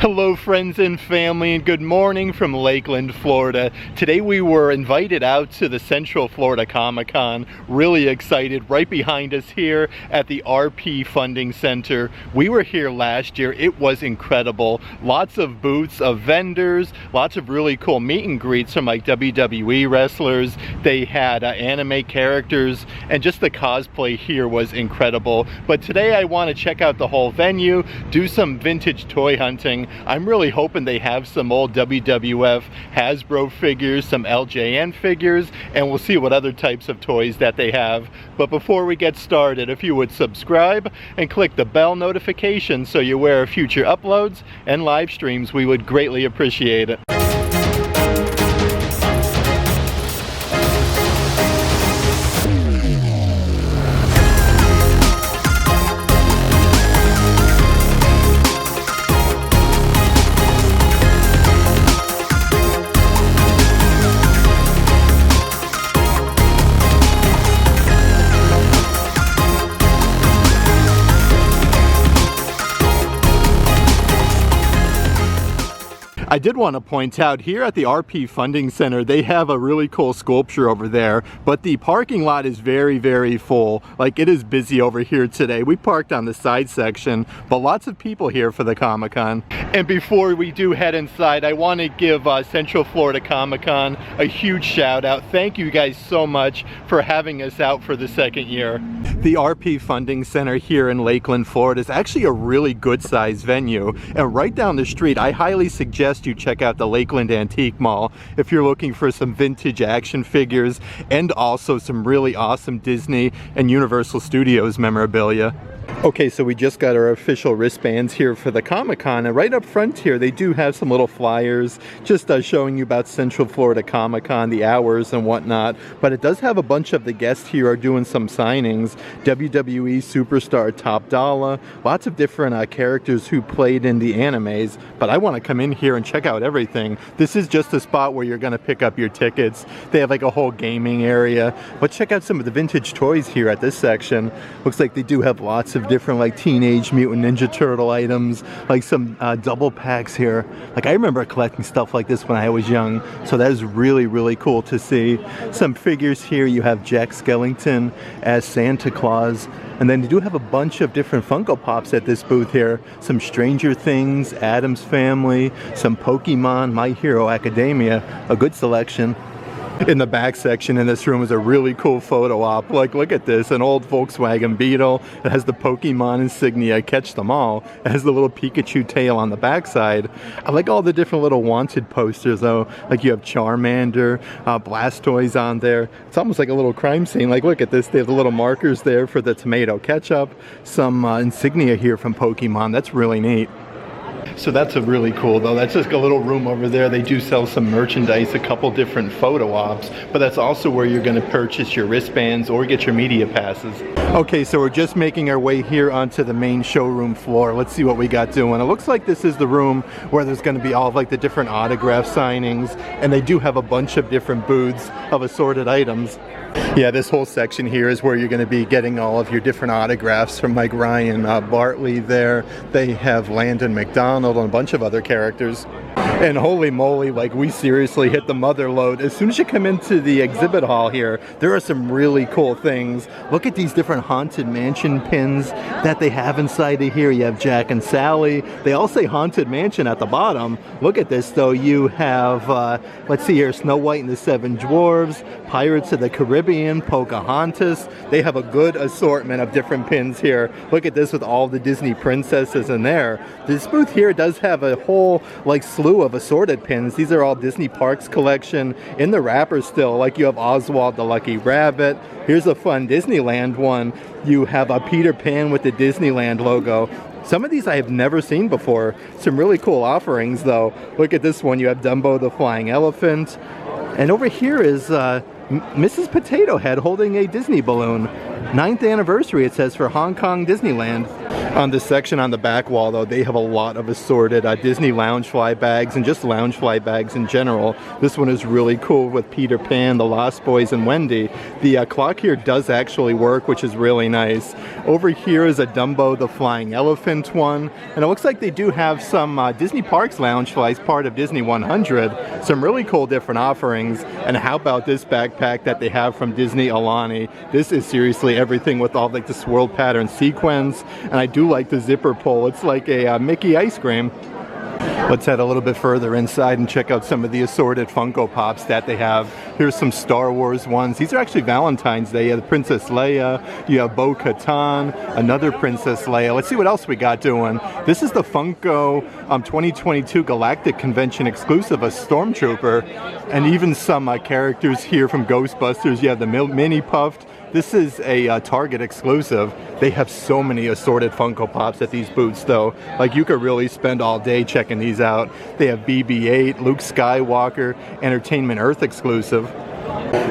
Hello friends and family, and good morning from Lakeland, Florida. Today we were invited out to the Central Florida Comic-Con. Really excited. Right behind us here at the RP Funding Center. We were here last year. It was incredible. Lots of booths of vendors, lots of really cool meet and greets from like WWE wrestlers. They had anime characters, and just the cosplay here was incredible. But today I want to check out the whole venue, do some vintage toy hunting. I'm really hoping they have some old WWF Hasbro figures, some LJN figures, and we'll see what other types of toys that they have. But before we get started, if you would subscribe and click the bell notification so you're aware of future uploads and live streams, we would greatly appreciate it. I did want to point out here at the RP Funding Center, they have a really cool sculpture over there, but the parking lot is very full. Like, it is busy over here today. We parked on the side section, but lots of people here for the Comic-Con. And before we do head inside, I want to give Central Florida Comic-Con a huge shout out. Thank you guys so much for having us out for the second year. The RP Funding Center here in Lakeland, Florida is actually a really good sized venue. And right down the street, I highly suggest you check out the Lakeland Antique Mall if you're looking for some vintage action figures and also some really awesome Disney and Universal Studios memorabilia. Okay, so we just got our official wristbands here for the Comic-Con, and right up front here they do have some little flyers just showing you about Central Florida Comic-Con, the hours and whatnot, but it does have a bunch of the guests here are doing some signings. WWE superstar Top Dollar, lots of different characters who played in the animes, but I want to come in here and check out everything. This is just a spot where you're going to pick up your tickets. They have like a whole gaming area, but check out some of the vintage toys here at this section. Looks like they do have lots of different like Teenage Mutant Ninja Turtle items, like some double packs here. Like, I remember collecting stuff like this when I was young, so that is really cool to see. Some figures here. You have Jack Skellington as Santa Claus, and then you do have a bunch of different Funko Pops at this booth here. Some Stranger Things, Addams Family, some Pokemon, My Hero Academia, a good selection. In the back section in this room is a really cool photo op. Like, look at this, an old Volkswagen Beetle. It has the Pokemon insignia, Catch Them All. It has the little Pikachu tail on the backside. I like all the different little wanted posters though. Like, you have Charmander, Blastoise on there. It's almost like a little crime scene. Like, look at this, they have the little markers there for the tomato ketchup. Some insignia here from Pokemon. That's really neat. So that's a really cool though. That's just a little room over there. They do sell some merchandise, a couple different photo ops, but that's also where you're going to purchase your wristbands or get your media passes. Okay, so we're just making our way here onto the main showroom floor. Let's see what we got doing. It looks like this is the room where there's going to be all of like the different autograph signings, and they do have a bunch of different booths of assorted items. Yeah, this whole section here is where you're going to be getting all of your different autographs from Mike Ryan, Bartley there. They have Landon McDonald and a bunch of other characters. And holy moly, like, we seriously hit the mother load. As soon as you come into the exhibit hall here, there are some really cool things. Look at these different Haunted Mansion pins that they have inside of here. You have Jack and Sally. They all say Haunted Mansion at the bottom. Look at this though. You have, let's see here, Snow White and the Seven Dwarves, Pirates of the Caribbean, Pocahontas. They have a good assortment of different pins here. Look at this with all the Disney princesses in there. This booth here does have a whole like slew of assorted pins. These are all Disney Parks collection in the wrapper still. Like, you have Oswald the Lucky Rabbit. Here's a fun Disneyland one. You have a Peter Pan with the Disneyland logo. Some of these I have never seen before. Some really cool offerings though. Look at this one. You have Dumbo the Flying Elephant. And over here is Mrs. Potato Head holding a Disney balloon. 9th anniversary, it says, for Hong Kong Disneyland. On this section on the back wall, though, they have a lot of assorted Disney Loungefly bags and just Loungefly bags in general. This one is really cool with Peter Pan, the Lost Boys, and Wendy. The clock here does actually work, which is really nice. Over here is a Dumbo the Flying Elephant one, and it looks like they do have some Disney Parks Loungeflies, part of Disney 100. Some really cool different offerings. And how about this backpack that they have from Disney Alani? This is seriously everything with all like the swirl pattern sequins, and I do like the zipper pull. It's like a Mickey ice cream. Let's head a little bit further inside and check out some of the assorted Funko Pops that they have. Here's some Star Wars ones. These are actually Valentine's Day. You have Princess Leia, you have Bo-Katan, another Princess Leia. Let's see what else we got doing. This is the Funko 2022 Galactic Convention exclusive, a Stormtrooper, and even some characters here from Ghostbusters. You have the Mini Puffed. This is a Target exclusive. They have so many assorted Funko Pops at these booths though. Like you could really spend all day checking these out. They have BB-8, Luke Skywalker, Entertainment Earth exclusive.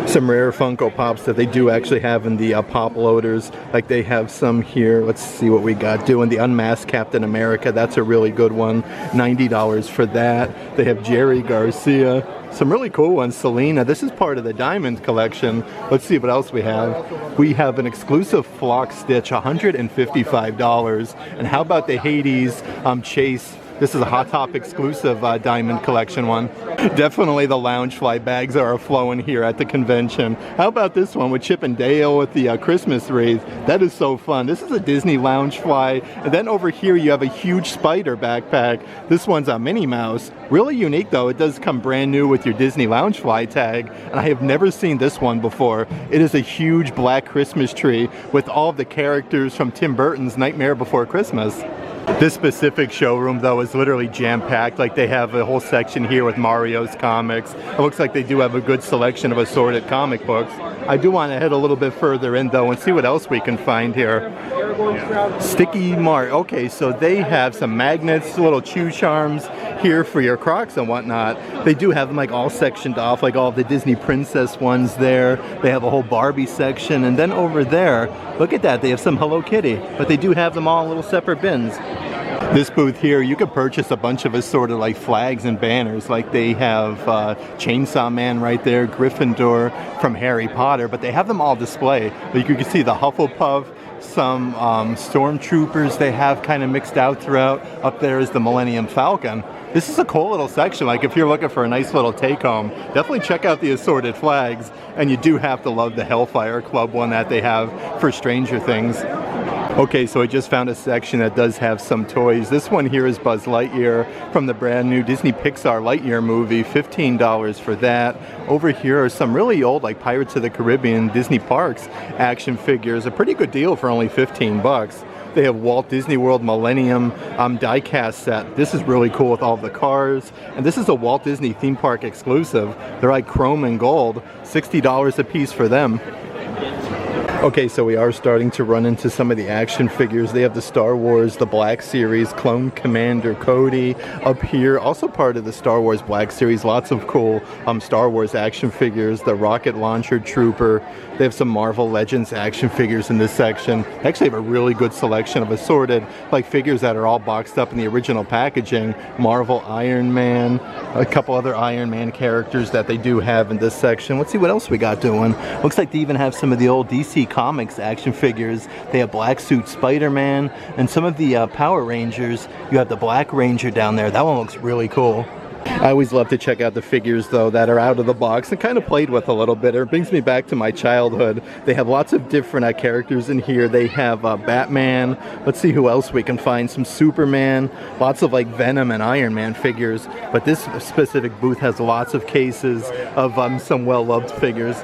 Some rare Funko Pops that they do actually have in the pop loaders. Like they have some here. Let's see what we got doing. The Unmasked Captain America. That's a really good one. $90 for that. They have Jerry Garcia. Some really cool ones. Selena. This is part of the Diamond collection. Let's see what else we have. We have an exclusive Flock Stitch, $155. And how about the Hades Chase? This is a Hot Top exclusive Diamond collection one. Definitely the Loungefly bags are flowing here at the convention. How about this one with Chip and Dale with the Christmas wreath? That is so fun. This is a Disney Loungefly. And then over here you have a huge spider backpack. This one's a Minnie Mouse. Really unique though. It does come brand new with your Disney Loungefly tag. And I have never seen this one before. It is a huge black Christmas tree with all of the characters from Tim Burton's Nightmare Before Christmas. This specific showroom though is literally jam-packed. Like they have a whole section here with Mario's comics. It looks like they do have a good selection of assorted comic books. I do want to head a little bit further in though and see what else we can find here. Sticky Mart. Okay, so they have some magnets, little chew charms here for your Crocs and whatnot. They do have them like all sectioned off, like all the Disney princess ones there. They have a whole Barbie section, and then over there, look at that, they have some Hello Kitty, but they do have them all in little separate bins. This booth here, you could purchase a bunch of assorted like flags and banners. Like they have Chainsaw Man right there, Gryffindor from Harry Potter, but they have them all displayed. Like you can see the Hufflepuff, some stormtroopers they have kind of mixed out throughout. Up there is the Millennium Falcon. This is a cool little section. Like if you're looking for a nice little take home, definitely check out the assorted flags. And you do have to love the Hellfire Club one that they have for Stranger Things. Okay, so I just found a section that does have some toys. This one here is Buzz Lightyear from the brand new Disney Pixar Lightyear movie, $15 for that. Over here are some really old, like Pirates of the Caribbean, Disney Parks action figures. A pretty good deal for only 15 bucks. They have Walt Disney World Millennium die-cast set. This is really cool with all the cars. And this is a Walt Disney theme park exclusive. They're like chrome and gold, $60 a piece for them. Okay, so we are starting to run into some of the action figures. They have the Star Wars, the Black Series, Clone Commander Cody up here. Also part of the Star Wars Black Series. Lots of cool Star Wars action figures. The Rocket Launcher Trooper. They have some Marvel Legends action figures in this section. They actually have a really good selection of assorted like figures that are all boxed up in the original packaging. Marvel Iron Man, a couple other Iron Man characters that they do have in this section. Let's see what else we got doing. Looks like they even have some of the old DC Comics action figures. They have Black Suit Spider-Man and some of the Power Rangers. You have the Black Ranger down there. That one looks really cool. I always love to check out the figures though that are out of the box and kind of played with a little bit. It brings me back to my childhood. They have lots of different characters in here. They have Batman. Let's see who else we can find. Some Superman. Lots of like Venom and Iron Man figures. But this specific booth has lots of cases of some well-loved figures.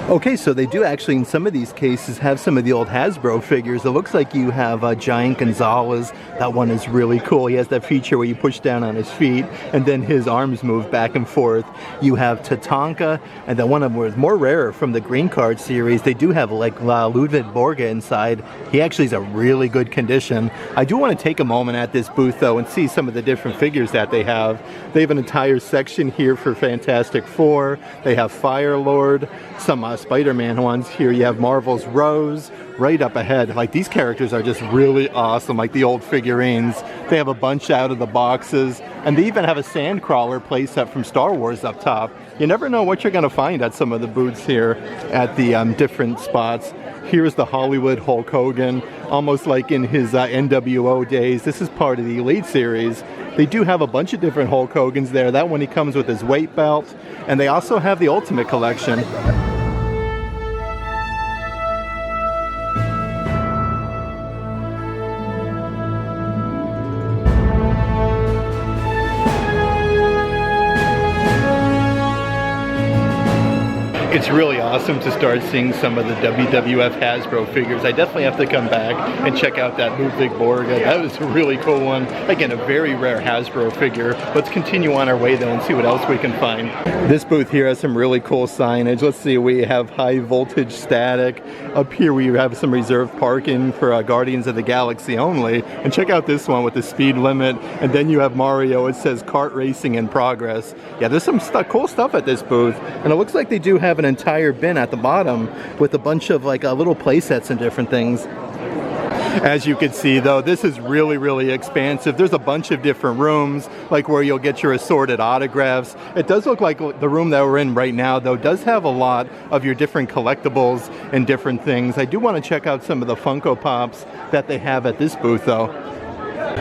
Okay, so they do actually in some of these cases have some of the old Hasbro figures. It looks like you have Giant Gonzalez. That one is really cool. He has that feature where you push down on his feet and then his arms move back and forth. You have Tatanka, and then one of them was more rarer from the Green Card series. They do have like Ludwig Borga inside. He actually is a really good condition. I do want to take a moment at this booth though and see some of the different figures that they have. They have an entire section here for Fantastic Four. They have Fire Lord, some Spider-Man ones. Here you have Marvel's Rose right up ahead. Like, these characters are just really awesome, like the old figurines. They have a bunch out of the boxes, and they even have a Sandcrawler playset from Star Wars up top. You never know what you're going to find at some of the booths here at the different spots. Here's the Hollywood Hulk Hogan, almost like in his NWO days. This is part of the Elite series. They do have a bunch of different Hulk Hogans there. That one, he comes with his weight belt, and they also have the Ultimate Collection. It's really awesome to start seeing some of the WWF Hasbro figures. I definitely have to come back and check out that Ludwig Borga. That was a really cool one. Again, a very rare Hasbro figure. Let's continue on our way though and see what else we can find. This booth here has some really cool signage. Let's see, we have High Voltage Static. Up here we have some reserved parking for Guardians of the Galaxy only. And check out this one with the speed limit. And then you have Mario. It says kart racing in progress. Yeah, there's some cool stuff at this booth. And it looks like they do have an entire bin at the bottom with a bunch of like little play sets and different things. As you can see though, this is really expansive. There's a bunch of different rooms, like where you'll get your assorted autographs. It does look like the room that we're in right now though does have a lot of your different collectibles and different things. I do want to check out some of the Funko Pops that they have at this booth though.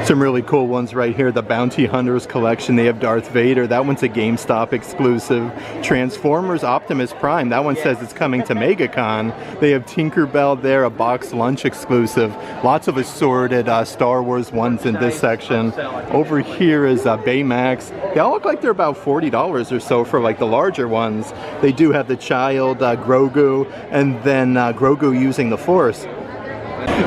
Some really cool ones right here. The Bounty Hunters collection. They have Darth Vader. That one's a GameStop exclusive. Transformers Optimus Prime. That one says it's coming to MegaCon. They have Tinkerbell there, a box lunch exclusive. Lots of assorted Star Wars ones in this section. Over here is Baymax. They all look like they're about $40 or so for like the larger ones. They do have the child Grogu, and then Grogu using the Force.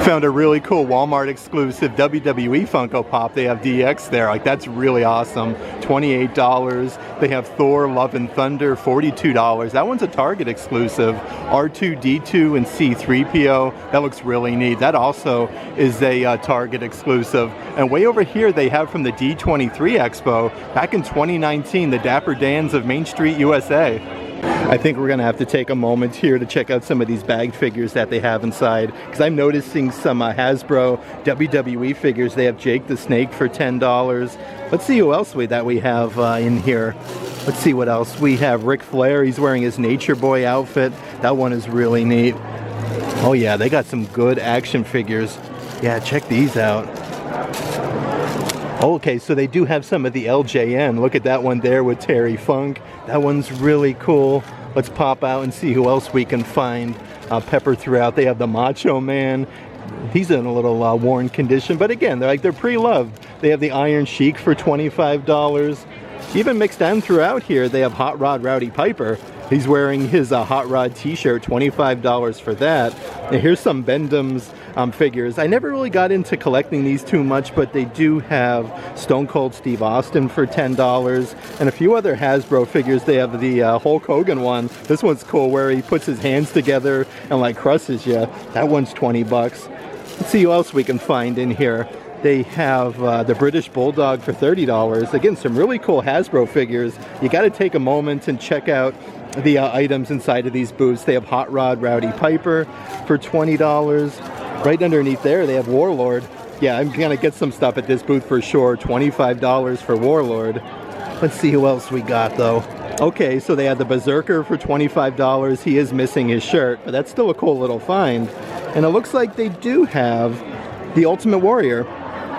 Found a really cool Walmart exclusive WWE Funko Pop. They have DX there. Like, that's really awesome. $28. They have Thor Love and Thunder, $42. That one's a Target exclusive. R2-D2 and C3PO. That looks really neat. That also is a Target exclusive. And way over here they have from the D23 Expo back in 2019, the Dapper Dans of Main Street, USA. I think we're going to have to take a moment here to check out some of these bagged figures that they have inside, because I'm noticing some Hasbro WWE figures. They have Jake the Snake for $10. Let's see who else we have in here. Let's see what else. We have Ric Flair. He's wearing his Nature Boy outfit. That one is really neat. Oh yeah, they got some good action figures. Yeah, check these out. Okay, so they do have some of the LJN. Look at that one there with Terry Funk. That one's really cool. Let's pop out and see who else we can find pepper throughout. They have the Macho Man. He's in a little worn condition, but again, they're pre-loved. They have the Iron Sheik for $25. Even mixed in throughout here, they have Hot Rod Rowdy Piper. He's wearing his Hot Rod t-shirt, $25 for that. And here's some Bendham's figures. I never really got into collecting these too much, but they do have Stone Cold Steve Austin for $10 and a few other Hasbro figures. They have the Hulk Hogan one. This one's cool, where he puts his hands together and like crushes you. That one's $20. Let's see who else we can find in here. They have the British Bulldog for $30. Again, some really cool Hasbro figures. You got to take a moment and check out the items inside of these booths. They have Hot Rod Rowdy Piper for $20. Right underneath there, they have Warlord. Yeah, I'm gonna get some stuff at this booth for sure. $25 for Warlord. Let's see who else we got though. Okay, so they have the Berserker for $25. He is missing his shirt, but that's still a cool little find. And it looks like they do have the Ultimate Warrior.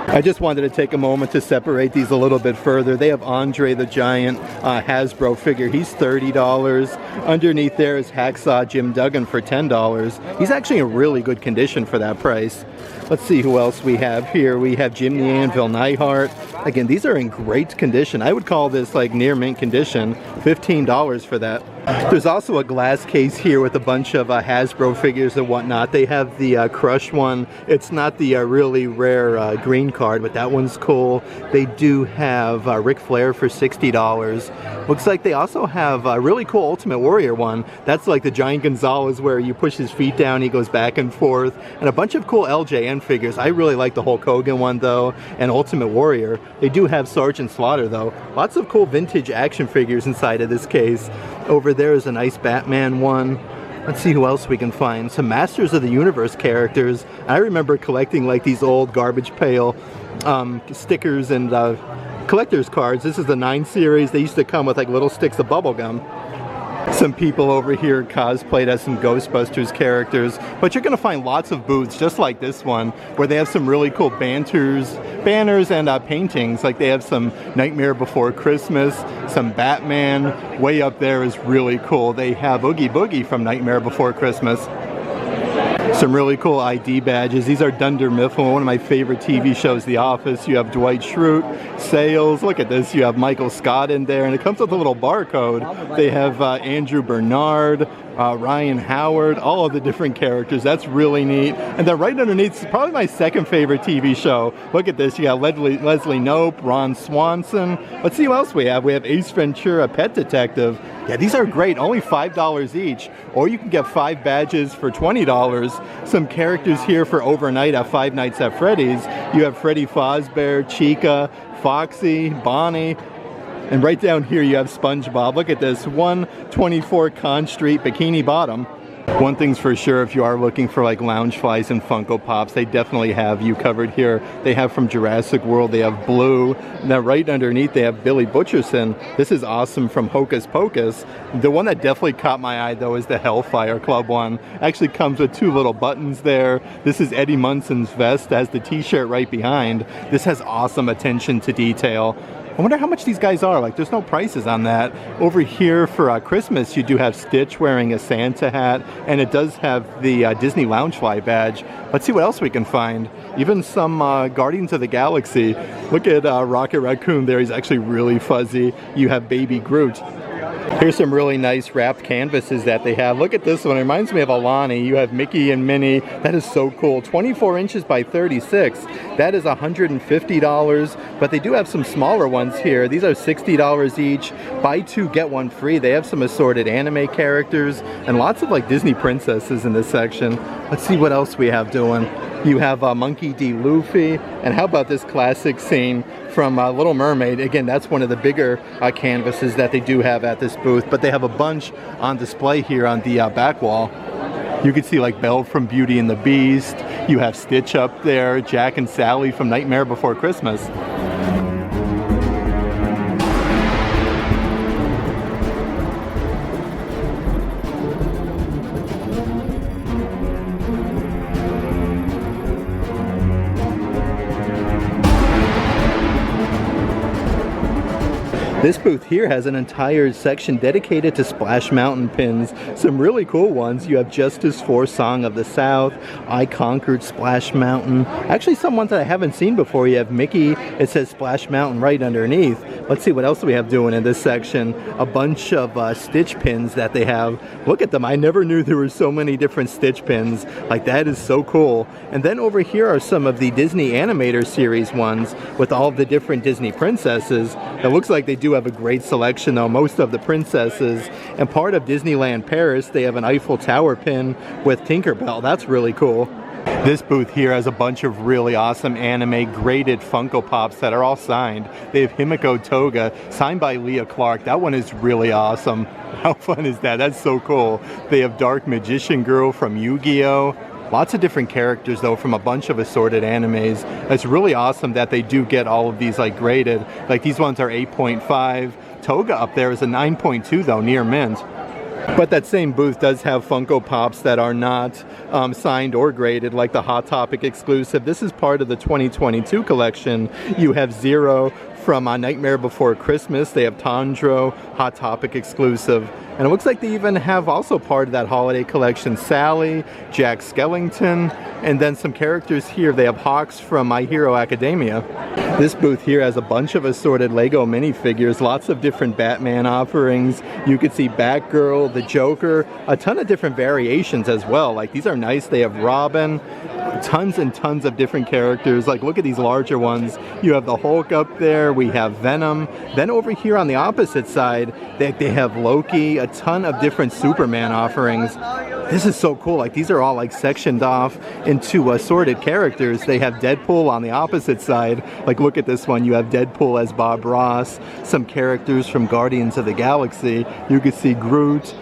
I just wanted to take a moment to separate these a little bit further. They have Andre the Giant Hasbro figure. He's $30. Underneath there is Hacksaw Jim Duggan for $10. He's actually in really good condition for that price. Let's see who else we have here. We have Jim the Anvil Neidhart. Again, these are in great condition. I would call this like near mint condition. $15 for that. There's also a glass case here with a bunch of Hasbro figures and whatnot. They have the Crush one. It's not the really rare green card, but that one's cool. They do have Ric Flair for $60. Looks like they also have a really cool Ultimate Warrior one. That's like the Giant Gonzalez, where you push his feet down, he goes back and forth. And a bunch of cool LJN figures. I really like the Hulk Hogan one though, and Ultimate Warrior. They do have Sergeant Slaughter though. Lots of cool vintage action figures inside of this case. Over there is a nice Batman one. Let's see who else we can find. Some Masters of the Universe characters. I remember collecting like these old garbage pail stickers and collector's cards. This is the 9 series. They used to come with like little sticks of bubble gum. Some people over here cosplayed as some Ghostbusters characters, but you're going to find lots of booths just like this one where they have some really cool banners and paintings. Like they have some Nightmare Before Christmas, some Batman. Way up there is really cool. They have Oogie Boogie from Nightmare Before Christmas. Some really cool ID badges. These are Dunder Mifflin, one of my favorite TV shows, The Office. You have Dwight Schrute, Sales. Look at this. You have Michael Scott in there, and it comes with a little barcode. They have Andrew Bernard, Ryan Howard, all of the different characters. That's really neat. And then right underneath is probably my second favorite TV show. Look at this. You got Leslie Knope, Ron Swanson. Let's see who else we have. We have Ace Ventura, Pet Detective. Yeah, these are great. Only $5 each. Or you can get 5 badges for $20. Some characters here for overnight at Five Nights at Freddy's. You have Freddy Fazbear, Chica, Foxy, Bonnie. And right down here you have SpongeBob. Look at this, 124 Conn Street, Bikini Bottom. One thing's for sure, if you are looking for like Loungeflies and Funko Pops, they definitely have you covered here. They have from Jurassic World, they have Blue. Now right underneath they have Billy Butcherson. This is awesome from Hocus Pocus. The one that definitely caught my eye though is the Hellfire Club one. Actually comes with 2 little buttons there. This is Eddie Munson's vest, has the t-shirt right behind. This has awesome attention to detail. I wonder how much these guys are. Like, there's no prices on that. Over here for Christmas, you do have Stitch wearing a Santa hat, and it does have the Disney Loungefly badge. Let's see what else we can find. Even some Guardians of the Galaxy. Look at Rocket Raccoon there. He's actually really fuzzy. You have Baby Groot. Here's some really nice wrapped canvases that they have. Look at this one. It reminds me of Alani. You have Mickey and Minnie. That is so cool. 24 inches by 36. That is $150. But they do have some smaller ones here. These are $60 each. Buy 2, get 1 free. They have some assorted anime characters and lots of like Disney princesses in this section. Let's see what else we have doing. You have Monkey D. Luffy. And how about this classic scene from Little Mermaid? Again, that's one of the bigger canvases that they do have at this booth, but they have a bunch on display here on the back wall. You can see like Belle from Beauty and the Beast. You have Stitch up there, Jack and Sally from Nightmare Before Christmas. This booth here has an entire section dedicated to Splash Mountain pins. Some really cool ones. You have Justice for Song of the South, I Conquered Splash Mountain. Actually, some ones that I haven't seen before. You have Mickey, it says Splash Mountain right underneath. Let's see what else we have doing in this section. A bunch of Stitch pins that they have. Look at them. I never knew there were so many different Stitch pins. Like, that is so cool. And then over here are some of the Disney Animator Series ones with all of the different Disney princesses. It looks like they do have a great selection though, most of the princesses. And part of Disneyland Paris, they have an Eiffel Tower pin with Tinkerbell. That's really cool. This booth here has a bunch of really awesome anime graded Funko Pops that are all signed. They have Himiko Toga, signed by Leah Clark. That one is really awesome. How fun is that? That's so cool. They have Dark Magician Girl from Yu-Gi-Oh! Lots of different characters though from a bunch of assorted animes. It's really awesome that they do get all of these like graded. Like these ones are 8.5. Toga up there is a 9.2 though, near mint. But that same booth does have Funko Pops that are not signed or graded, like the Hot Topic exclusive. This is part of the 2022 collection. You have Zero from Nightmare Before Christmas. They have Tandro, Hot Topic exclusive. And it looks like they even have also part of that holiday collection, Sally, Jack Skellington, and then some characters here. They have Hawks from My Hero Academia. This booth here has a bunch of assorted Lego minifigures, lots of different Batman offerings. You could see Batgirl, the Joker, a ton of different variations as well. Like these are nice. They have Robin, tons and tons of different characters. Like look at these larger ones. You have the Hulk up there. We have Venom. Then over here on the opposite side, they have Loki, a ton of different Superman offerings. This is so cool. Like, these are all like sectioned off into assorted characters. They have Deadpool on the opposite side. Like, look at this one. You have Deadpool as Bob Ross. Some characters from Guardians of the Galaxy. You can see Groot,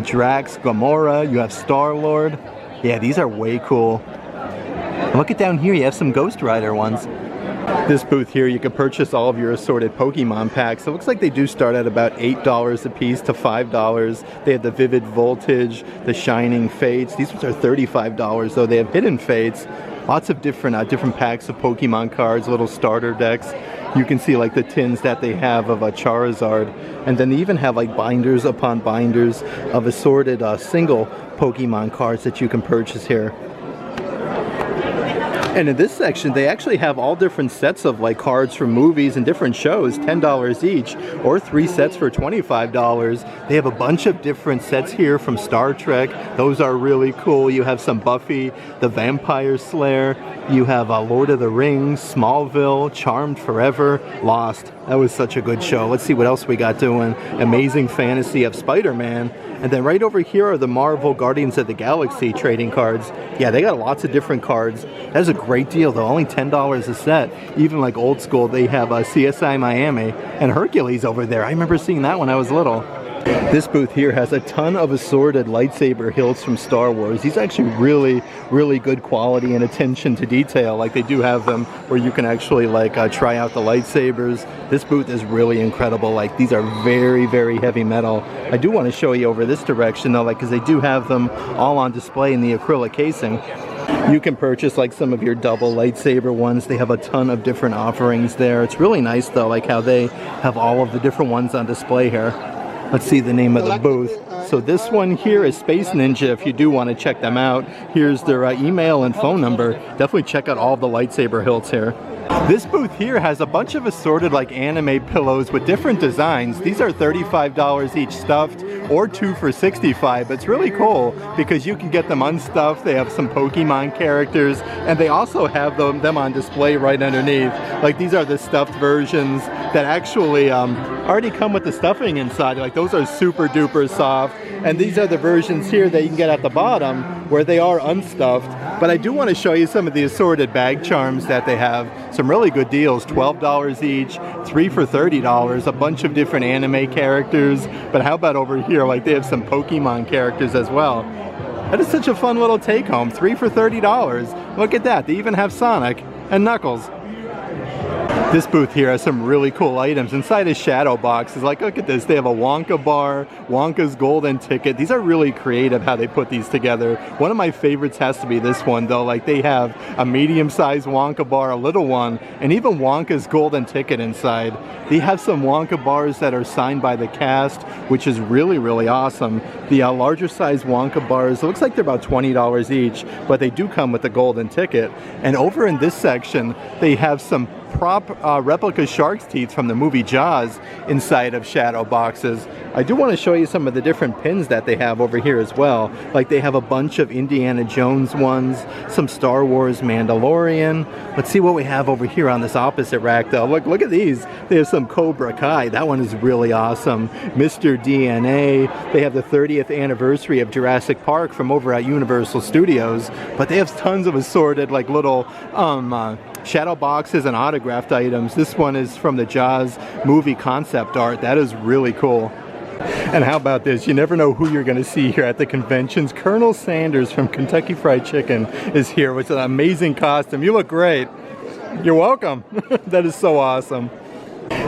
Drax, Gamora. You have Star-Lord. Yeah, these are way cool. And look at down here. You have some Ghost Rider ones. This booth here, you can purchase all of your assorted Pokemon packs. It looks like they do start at about $8 a piece to $5. They have the Vivid Voltage, the Shining Fates. These ones are $35 though. They have Hidden Fates. Lots of different packs of Pokemon cards, little starter decks. You can see like the tins that they have of a Charizard. And then they even have like binders upon binders of assorted single Pokemon cards that you can purchase here. And in this section, they actually have all different sets of like cards from movies and different shows, $10 each, or 3 sets for $25. They have a bunch of different sets here from Star Trek. Those are really cool. You have some Buffy, the Vampire Slayer. You have Lord of the Rings, Smallville, Charmed Forever, Lost. That was such a good show. Let's see what else we got doing. Amazing Fantasy of Spider-Man. And then right over here are the Marvel Guardians of the Galaxy trading cards. Yeah, they got lots of different cards. That's a great deal though, only $10 a set. Even like old school, they have CSI Miami and Hercules over there. I remember seeing that when I was little. This booth here has a ton of assorted lightsaber hilts from Star Wars. These are actually really good quality and attention to detail. Like, they do have them where you can actually like try out the lightsabers. This booth is really incredible. Like, these are very heavy metal. I do want to show you over this direction though, like, because they do have them all on display in the acrylic casing. You can purchase like some of your double lightsaber ones. They have a ton of different offerings there. It's really nice though, like how they have all of the different ones on display here. Let's see the name of the booth. So this one here is Space Ninja. If you do want to check them out, here's their email and phone number. Definitely check out all the lightsaber hilts here. This booth here has a bunch of assorted like anime pillows with different designs. These are $35 each stuffed, or 2 for $65. But it's really cool because you can get them unstuffed. They have some Pokemon characters, and they also have them on display right underneath. Like, these are the stuffed versions that actually already come with the stuffing inside. Like, those are super duper soft. And these are the versions here that you can get at the bottom where they are unstuffed. But I do want to show you some of the assorted bag charms that they have. Some really good deals, $12 each, 3 for $30, a bunch of different anime characters. But how about over here? Like, they have some Pokemon characters as well. That is such a fun little take home, 3 for $30. Look at that, they even have Sonic and Knuckles. This booth here has some really cool items. Inside a shadow box is like, look at this, they have a Wonka bar, Wonka's golden ticket. These are really creative how they put these together. One of my favorites has to be this one though. Like, they have a medium-sized Wonka bar, a little one, and even Wonka's golden ticket inside. They have some Wonka bars that are signed by the cast, which is really awesome. The larger size Wonka bars, it looks like they're about $20 each, but they do come with the golden ticket. And over in this section, they have some prop replica shark's teeth from the movie Jaws inside of shadow boxes. I do want to show you some of the different pins that they have over here as well. Like, they have a bunch of Indiana Jones ones, some Star Wars Mandalorian. Let's see what we have over here on this opposite rack though. Look at these. They have some Cobra Kai. That one is really awesome. Mr. DNA. They have the 30th anniversary of Jurassic Park from over at Universal Studios. But they have tons of assorted like little shadow boxes and autographed items. This one is from the Jaws movie concept art. That is really cool. And how about this? You never know who you're going to see here at the conventions. Colonel Sanders from Kentucky Fried Chicken is here with an amazing costume. You look great. You're welcome. That is so awesome.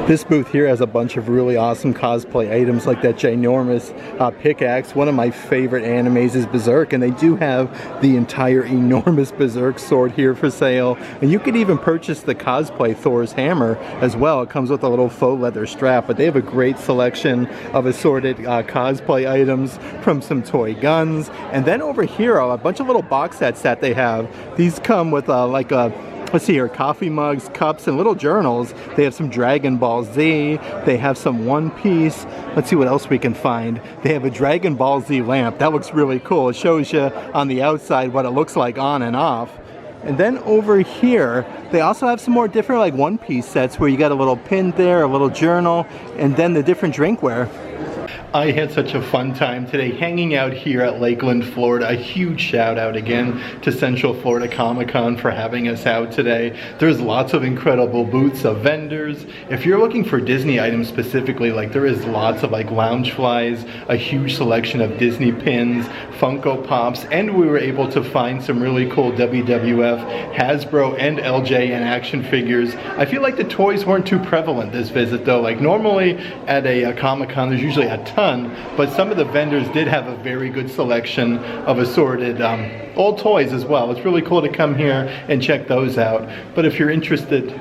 This booth here has a bunch of really awesome cosplay items, like that ginormous pickaxe. One of my favorite animes is Berserk, and they do have the entire enormous Berserk sword here for sale. And you could even purchase the cosplay Thor's hammer as well. It comes with a little faux leather strap, but they have a great selection of assorted cosplay items from some toy guns. And then over here are a bunch of little box sets that they have. These come with like a let's see here, coffee mugs, cups, and little journals. They have some Dragon Ball Z. They have some One Piece. Let's see what else we can find. They have a Dragon Ball Z lamp. That looks really cool. It shows you on the outside what it looks like on and off. And then over here, they also have some more different like One Piece sets where you got a little pin there, a little journal, and then the different drinkware. I had such a fun time today hanging out here at Lakeland, Florida. A huge shout out again to Central Florida Comic-Con for having us out today. There's lots of incredible booths of vendors. If you're looking for Disney items specifically, like there is lots of like lounge flies, a huge selection of Disney pins, Funko Pops, and we were able to find some really cool WWF, Hasbro, and LJN action figures. I feel like the toys weren't too prevalent this visit though. Like normally at a Comic-Con there's usually a ton, but some of the vendors did have a very good selection of assorted old toys as well. It's really cool to come here and check those out. But if you're interested,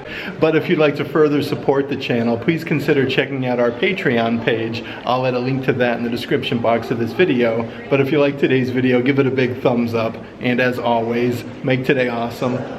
if you'd like to further support the channel, please consider checking out our Patreon page. I'll add a link to that in the description box of this video. But if you like today's video, give it a big thumbs up. And as always, make today awesome.